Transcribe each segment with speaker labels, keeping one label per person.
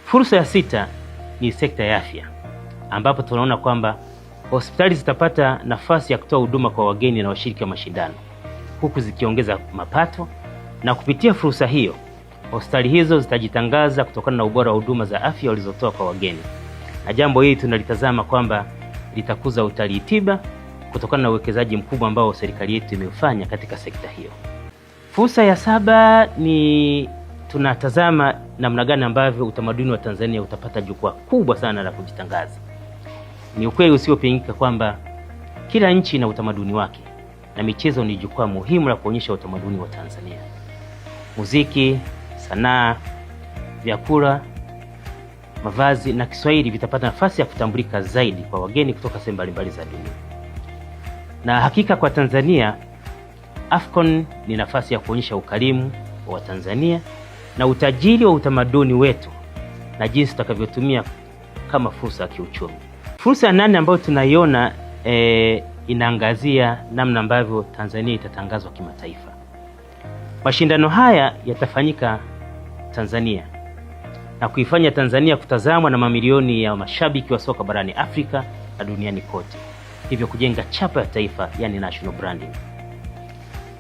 Speaker 1: Fursa ya 6 ni sekta ya afya, ambapo tunaona kwamba hospitali zitapata nafasi ya kutoa huduma kwa wageni na washiriki wa mashindano, huku zikiongeza mapato, na kupitia fursa hiyo hospitali hizo zitajitangaza kutokana na ubora wa huduma za afya walizotoa kwa wageni. Na jambo hili tunalitazama kwamba litakuza utalii tiba kutokana na uwekezaji mkubwa ambao serikali yetu imeufanya katika sekta hiyo. Fursa ya 7 ni tunatazama namna gani ambavyo utamaduni wa Tanzania utapata jukwaa kubwa sana la kujitangaza. Ni ukweli usiopingika kwamba kila nchi ina utamaduni wake, na michezo ni jukwaa muhimu la kuonyesha utamaduni wa Tanzania. Muziki, sanaa, vyakula, mavazi na Kiswahili vitapata nafasi ya kutambulika zaidi kwa wageni kutoka sehemu mbalimbali za dunia. Na hakika kwa Tanzania, AFCON ni nafasi ya kuonyesha ukarimu wa Tanzania na utajiri wa utamaduni wetu na jinsi tutakavyotumia kama fursa ya kiuchumi. Fursa ya 8 ambayo tunaiona inaangazia namna ambavyo Tanzania itatangazwa kimataifa. Mashindano haya yatafanyika Tanzania na kuifanya Tanzania kutazamwa na mamilioni ya mashabiki wa soka barani Afrika na duniani kote, hivyo kujenga chapa ya taifa, yani national branding.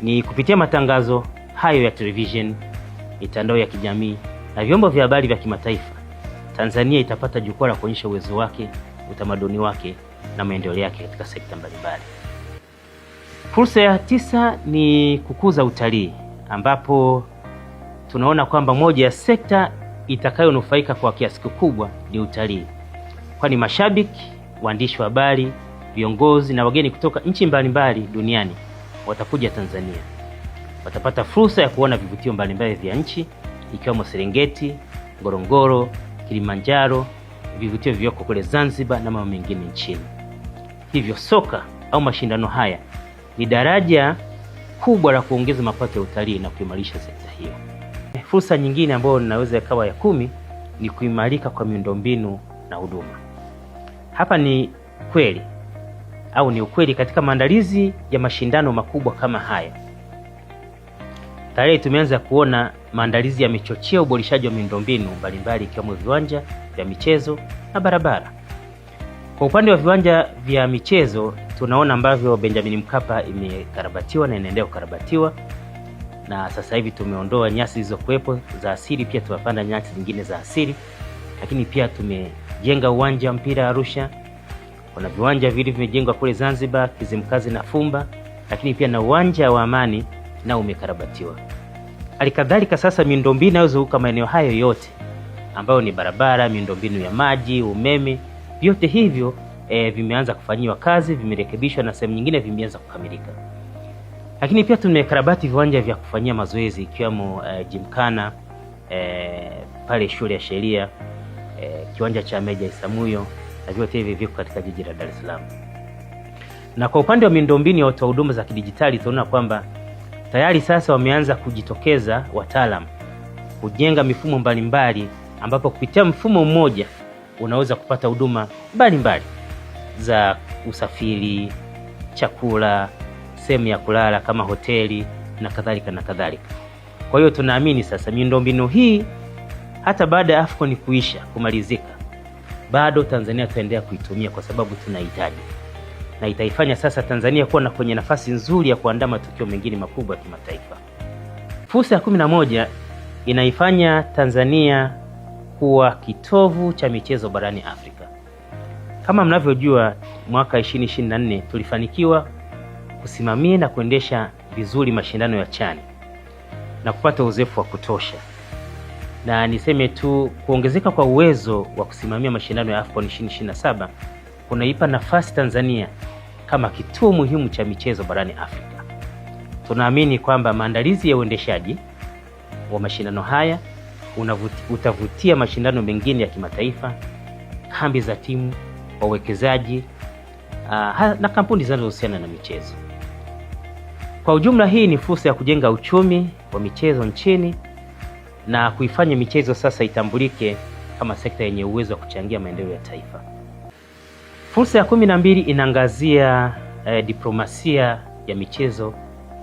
Speaker 1: Ni kupitia matangazo hayo ya television, mitandao ya kijamii na vyombo vya habari vya kimataifa, Tanzania itapata jukwaa la kuonyesha uwezo wake, utamaduni wake na maendeleo yake katika sekta mbalimbali. Fursa ya 9 ni kukuza utalii, ambapo tunaona kwamba moja ya sekta itakayonufaika kwa kiasi kikubwa ni utalii, kwani mashabiki, waandishi wa habari, viongozi na wageni kutoka nchi mbalimbali duniani watakuja Tanzania. Watapata fursa ya kuona vivutio mbalimbali vya nchi, ikiwemo Serengeti, Ngorongoro, Kilimanjaro, vivutio vyoko kule Zanzibar na mambo mengine nchini. Hivyo soka au mashindano haya ni daraja kubwa la kuongeza mapato ya utalii na kuimarisha sekta hiyo. Fursa nyingine ambayo inaweza ikawa ya 10 ni kuimarika kwa miundombinu na huduma. Hapa ni kweli au ni ukweli katika maandalizi ya mashindano makubwa kama haya. Tayari tumeanza kuona maandalizi yamechochea uboreshaji wa miundombinu mbalimbali, ikiwemo viwanja vya michezo na barabara. Kwa upande wa viwanja vya michezo, tunaona ambavyo Benjamin Mkapa imekarabatiwa na inaendelea kukarabatiwa, na sasa hivi tumeondoa nyasi zilizokuwepo za asili, pia tunapanda nyasi zingine za asili. Lakini pia tumejenga uwanja wa mpira Arusha. Kuna viwanja vile vimejengwa kule Zanzibar, Kizimkazi na Fumba, lakini pia na uwanja wa Amani nao umekarabatiwa. Halikadhalika sasa miundombinu inayozunguka maeneo hayo yote ambayo ni barabara, miundombinu ya maji, umeme, vyote hivyo vimeanza kufanyiwa kazi, vimerekebishwa na sehemu nyingine vimeanza kukamilika. Lakini pia tumekarabati viwanja vya kufanyia mazoezi, ikiwemo Gymkhana pale shule ya sheria, kiwanja cha Meja Isamuhyo, na vyote hivi viko katika jiji la Dar es Salaam. Na kwa upande wa miundombinu ya utoa huduma za kidijitali, tunaona kwamba tayari sasa wameanza kujitokeza wataalam kujenga mifumo mbalimbali, ambapo kupitia mfumo mmoja unaweza kupata huduma mbalimbali za usafiri, chakula, sehemu ya kulala kama hoteli na kadhalika na kadhalika. Kwa hiyo tunaamini sasa miundombinu hii hata baada ya AFCON kumalizika, bado Tanzania tutaendelea kuitumia kwa sababu tunahitaji, na itaifanya sasa Tanzania kuwa na kwenye nafasi nzuri ya kuandaa matukio mengine makubwa ya kimataifa. Fursa ya 11 inaifanya Tanzania kuwa kitovu cha michezo barani Afrika. Kama mnavyojua, mwaka 2024 tulifanikiwa kusimamia na kuendesha vizuri mashindano ya CHAN na kupata uzoefu wa kutosha. Na niseme tu kuongezeka kwa uwezo wa kusimamia mashindano ya AFCON 2027 kunaipa nafasi Tanzania kama kituo muhimu cha michezo barani Afrika. Tunaamini kwamba maandalizi ya uendeshaji wa mashindano haya utavutia mashindano mengine ya kimataifa, kambi za timu, wawekezaji na kampuni zinazohusiana na michezo. Kwa ujumla, hii ni fursa ya kujenga uchumi wa michezo nchini na kuifanya michezo sasa itambulike kama sekta yenye uwezo wa kuchangia maendeleo ya taifa. Fursa ya 12 inaangazia diplomasia ya michezo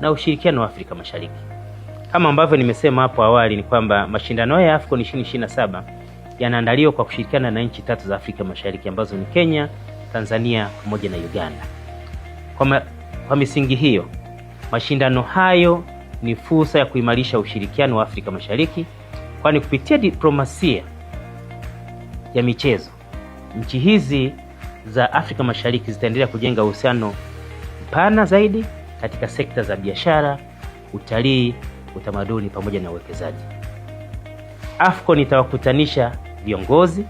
Speaker 1: na ushirikiano wa Afrika Mashariki. Kama ambavyo nimesema hapo awali, ni kwamba mashindano ya AFCON 2027 yanaandaliwa kwa kushirikiana na nchi 3 za Afrika Mashariki ambazo ni Kenya, Tanzania pamoja na Uganda. Kwa misingi hiyo, mashindano hayo ni fursa ya kuimarisha ushirikiano wa Afrika Mashariki, kwani kupitia diplomasia ya michezo, nchi hizi za Afrika Mashariki zitaendelea kujenga uhusiano mpana zaidi katika sekta za biashara, utalii, utamaduni pamoja na uwekezaji. AFCON itawakutanisha viongozi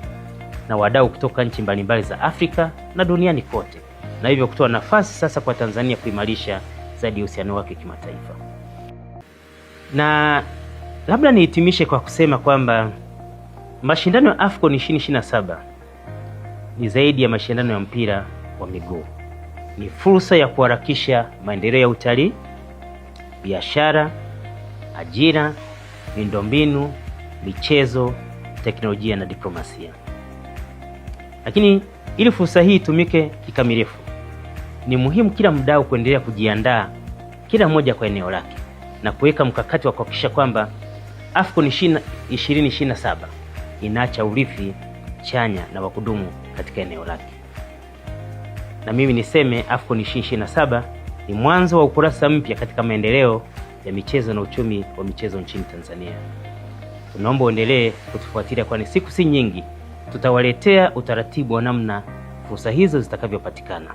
Speaker 1: na wadau kutoka nchi mbalimbali za Afrika na duniani kote, na hivyo kutoa nafasi sasa kwa Tanzania kuimarisha zaidi uhusiano wake kimataifa. Na labda nihitimishe kwa kusema kwamba mashindano ya AFCON 2027 ni zaidi ya mashindano ya mpira wa miguu. Ni fursa ya kuharakisha maendeleo ya utalii, biashara, ajira, miundombinu, michezo, teknolojia na diplomasia. Lakini ili fursa hii itumike kikamilifu, ni muhimu kila mdau kuendelea kujiandaa, kila mmoja kwa eneo lake, na kuweka mkakati wa kuhakikisha kwamba AFCON 2027 inaacha urithi chanya na wa kudumu katika eneo lake. Na mimi niseme AFCON 2027 ni mwanzo wa ukurasa mpya katika maendeleo ya michezo na uchumi wa michezo nchini Tanzania. Tunaomba uendelee kutufuatilia, kwani siku si nyingi tutawaletea utaratibu wa namna fursa hizo zitakavyopatikana.